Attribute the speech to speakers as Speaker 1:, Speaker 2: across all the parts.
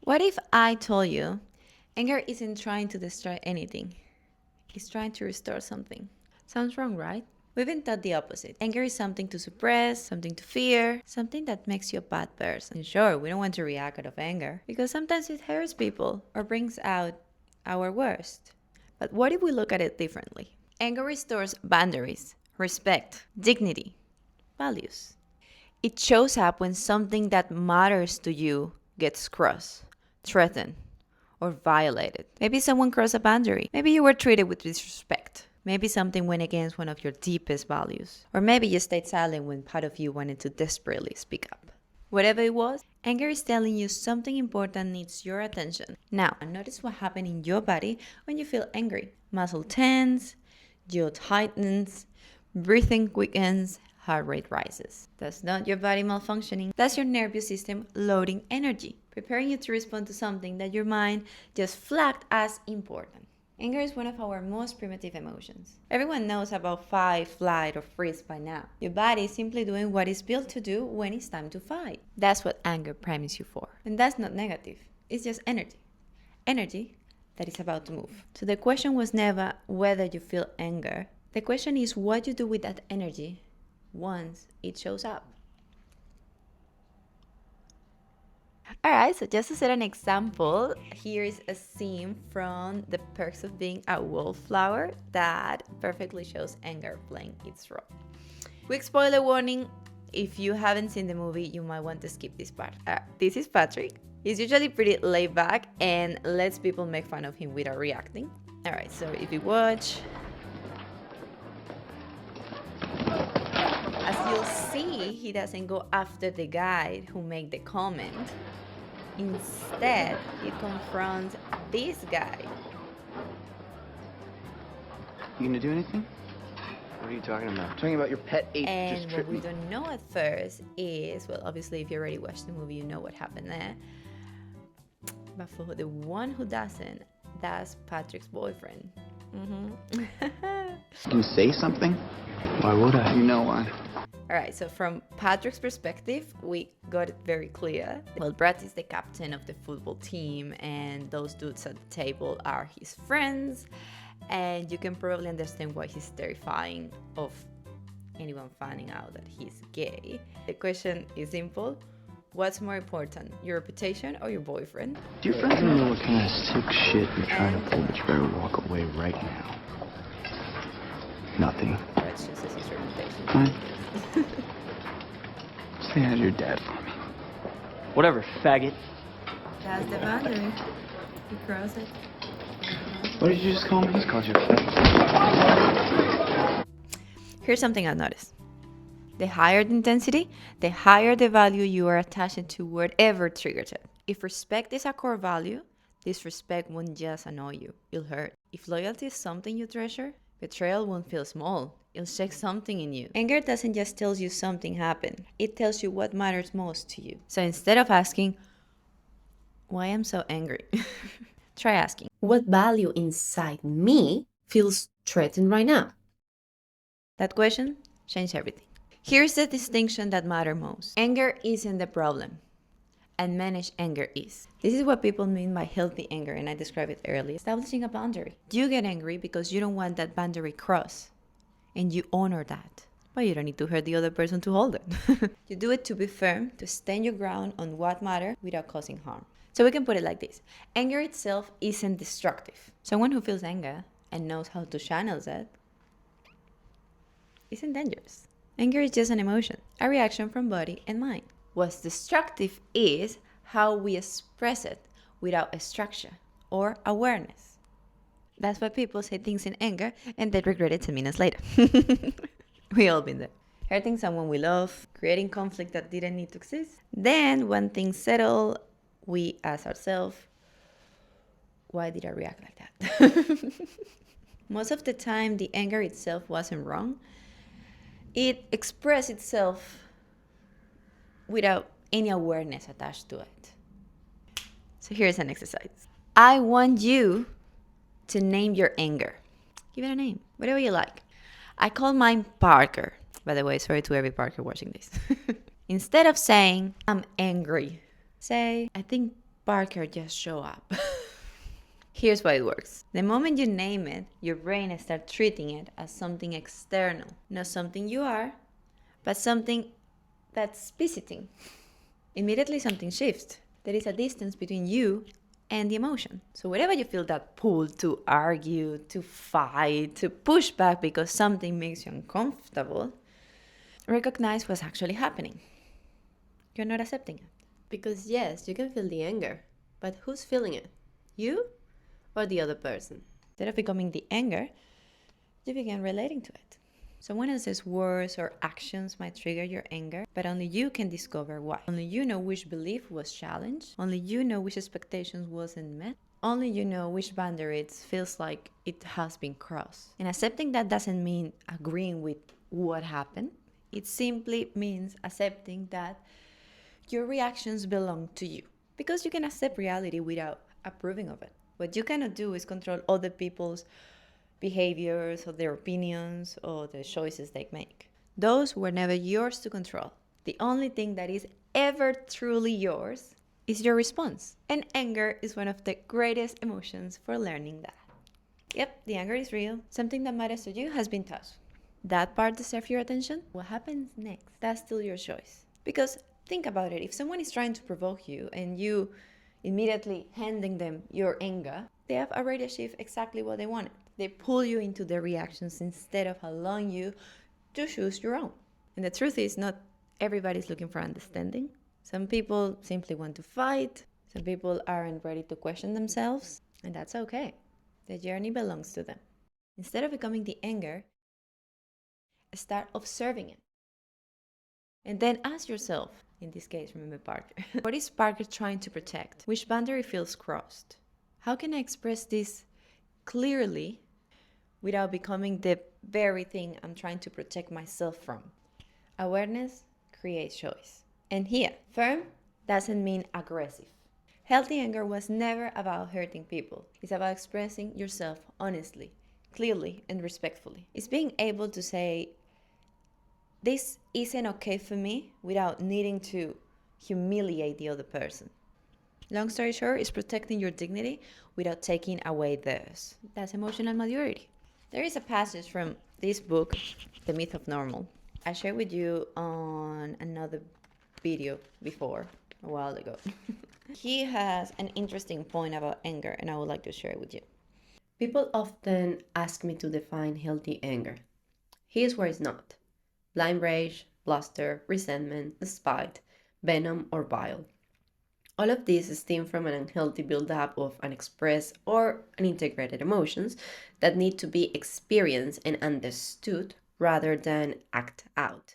Speaker 1: What if I told you anger isn't trying to destroy anything, it's trying to restore something? Sounds wrong, right? We've been taught the opposite. Anger is something to suppress, something to fear, something that makes you a bad person. And sure, we don't want to react out of anger because sometimes it hurts people or brings out our worst. But what if we look at it differently? Anger restores boundaries, respect, dignity, values. It shows up when something that matters to you gets crossed, threatened, or violated. Maybe someone crossed a boundary. Maybe you were treated with disrespect. Maybe something went against one of your deepest values. Or maybe you stayed silent when part of you wanted to desperately speak up. Whatever it was, anger is telling you something important needs your attention. Now, notice what happens in your body when you feel angry. Muscle tense, jaw tightens, breathing quickens, heart rate rises. That's not your body malfunctioning. That's your nervous system loading energy, preparing you to respond to something that your mind just flagged as important. Anger is one of our most primitive emotions. Everyone knows about fight, flight, or freeze by now. Your body is simply doing what it's built to do when it's time to fight. That's what anger primes you for. And that's not negative. It's just energy. Energy that is about to move. So the question was never whether you feel anger. The question is what you do with that energy once it shows up. Alright, so just to set an example, here is a scene from The Perks of Being a Wallflower that perfectly shows anger playing its role. Quick spoiler warning, if you haven't seen the movie, you might want to skip this part. This is Patrick. He's usually pretty laid back and lets people make fun of him without reacting. Alright, so if you watch, as you'll see, he doesn't go after the guy who made the comment. Instead, he confronts this guy.
Speaker 2: You gonna do anything?
Speaker 3: What are you talking about?
Speaker 2: Talking about your pet ape
Speaker 1: And
Speaker 2: just
Speaker 1: what
Speaker 2: tripped
Speaker 1: we
Speaker 2: me.
Speaker 1: don't know at first is, well, obviously, if you already watched the movie, you know what happened there. But for the one who doesn't, that's Patrick's boyfriend.
Speaker 2: Can you say something?
Speaker 3: Why would I?
Speaker 2: You know why.
Speaker 1: Alright, so from Patrick's perspective, we got it very clear. Well, Brad is the captain of the football team, and those dudes at the table are his friends. And you can probably understand why he's terrifying of anyone finding out that he's gay. The question is simple. What's more important, your reputation or your boyfriend?
Speaker 2: Do your
Speaker 3: I
Speaker 2: friends
Speaker 3: don't know
Speaker 2: know?
Speaker 3: what kind of sick shit you're trying to pull, but you better walk away right now. Nothing.
Speaker 1: Brad chooses his reputation.
Speaker 2: Fine. Say hi to your dad for me.
Speaker 3: Whatever, faggot.
Speaker 1: That's the boundary. You cross it.
Speaker 2: What did you just call me?
Speaker 3: I just called you a faggot.
Speaker 1: Here's something I've noticed. The higher the intensity, the higher the value you are attaching to whatever triggers it. If respect is a core value, disrespect won't just annoy you, it'll hurt. If loyalty is something you treasure, betrayal won't feel small. It'll shake something in you. Anger doesn't just tell you something happened. It tells you what matters most to you. So instead of asking, why I'm so angry, try asking,
Speaker 4: What value inside me feels threatened right now?
Speaker 1: that question changed everything. Here's the distinction that matters most. Anger isn't the problem, and managed anger is. This is what people mean by healthy anger, and I described it earlier. Establishing a boundary. You get angry because you don't want that boundary crossed, and you honor that. But you don't need to hurt the other person to hold it. You do it to be firm, to stand your ground on what matters without causing harm. So we can put it like this. Anger itself isn't destructive. Someone who feels anger and knows how to channel that isn't dangerous. Anger is just an emotion, a reaction from body and mind. What's destructive is how we express it without a structure or awareness. That's why people say things in anger and they regret it 10 minutes later. We all been there. Hurting someone we love, creating conflict that didn't need to exist. Then when things settle, we ask ourselves, why did I react like that? Most of the time, the anger itself wasn't wrong. It expressed itself without any awareness attached to it. So here's an exercise. I want you to name your anger. Give it a name, whatever you like. I call mine Parker. By the way, sorry to every Parker watching this. Instead of saying, I'm angry, say, I think Parker just show up. Here's why it works. The moment you name it, your brain starts treating it as something external, not something you are, but something that's visiting. Immediately something shifts. There is a distance between you and the emotion. So whenever you feel that pull to argue, to fight, to push back because something makes you uncomfortable, recognize what's actually happening. You're not accepting it.
Speaker 4: Because yes, you can feel the anger, but who's feeling it? You or the other person?
Speaker 1: Instead of becoming the anger, you begin relating to it. Someone else's words or actions might trigger your anger, but only you can discover why. Only you know which belief was challenged. Only you know which expectations wasn't met. Only you know which boundaries feels like it has been crossed. And accepting that doesn't mean agreeing with what happened. It simply means accepting that your reactions belong to you. Because you can accept reality without approving of it. What you cannot do is control other people's behaviors or their opinions or the choices they make. Those were never yours to control. The only thing that is ever truly yours is your response. And anger is one of the greatest emotions for learning that. Yep, the anger is real. Something that matters to you has been touched. That part deserves your attention. What happens next? That's still your choice. Because think about it. If someone is trying to provoke you and you immediately handing them your anger, they have already achieved exactly what they wanted. They pull you into their reactions instead of allowing you to choose your own. And the truth is, not everybody's looking for understanding. Some people simply want to fight. Some people aren't ready to question themselves. And that's okay. The journey belongs to them. Instead of becoming the anger, start observing it. And then ask yourself, in this case, remember Parker, what is Parker trying to protect? Which boundary feels crossed? How can I express this clearly without becoming the very thing I'm trying to protect myself from? Awareness creates choice. And here, firm doesn't mean aggressive. Healthy anger was never about hurting people. It's about expressing yourself honestly, clearly, and respectfully. It's being able to say, this isn't okay for me without needing to humiliate the other person. Long story short, is protecting your dignity without taking away theirs. That's emotional maturity. There is a passage from this book, The Myth of Normal. I shared with you on another video before, a while ago. He has an interesting point about anger, and I would like to share it with you.
Speaker 4: People often ask me to define healthy anger. Here's where it's not: blind rage, bluster, resentment, spite, venom, or bile. All of these stem from an unhealthy buildup of unexpressed or unintegrated emotions that need to be experienced and understood rather than act out.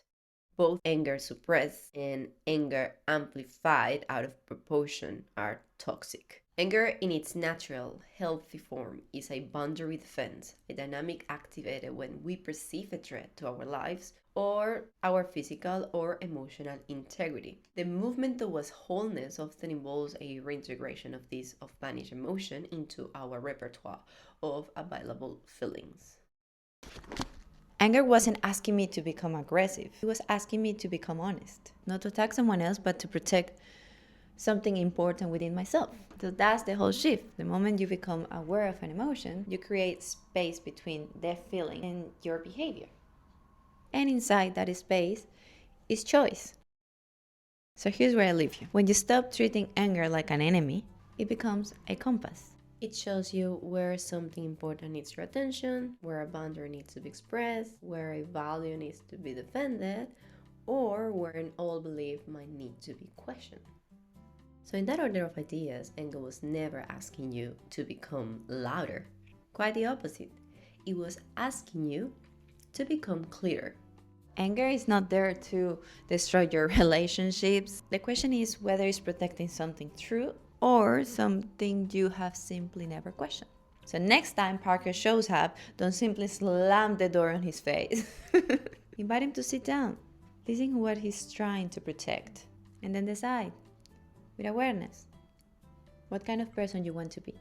Speaker 4: Both anger suppressed and anger amplified out of proportion are toxic. Anger in its natural, healthy form is a boundary defense, a dynamic activated when we perceive a threat to our lives or our physical or emotional integrity. The movement towards wholeness often involves a reintegration of this vanished emotion into our repertoire of available feelings.
Speaker 1: Anger wasn't asking me to become aggressive. It was asking me to become honest. Not to attack someone else, but to protect something important within myself. So that's the whole shift. The moment you become aware of an emotion, you create space between that feeling and your behavior. And inside that space is choice. So here's where I leave you. When you stop treating anger like an enemy, it becomes a compass.
Speaker 4: It shows you where something important needs your attention, where a boundary needs to be expressed, where a value needs to be defended, or where an old belief might need to be questioned. So in that order of ideas, anger was never asking you to become louder. Quite the opposite. It was asking you to become clearer.
Speaker 1: Anger is not there to destroy your relationships. The question is whether it's protecting something true or something you have simply never questioned. So next time Parker shows up, don't simply slam the door on his face. Invite him to sit down. Listen to what he's trying to protect. And then decide, with awareness, what kind of person you want to be.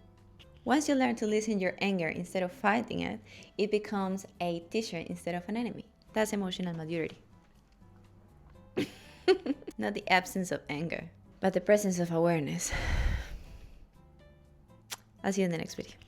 Speaker 1: Once you learn to listen your anger instead of fighting it, it becomes a teacher instead of an enemy. That's emotional maturity. Not the absence of anger, but the presence of awareness. I'll see you in the next video.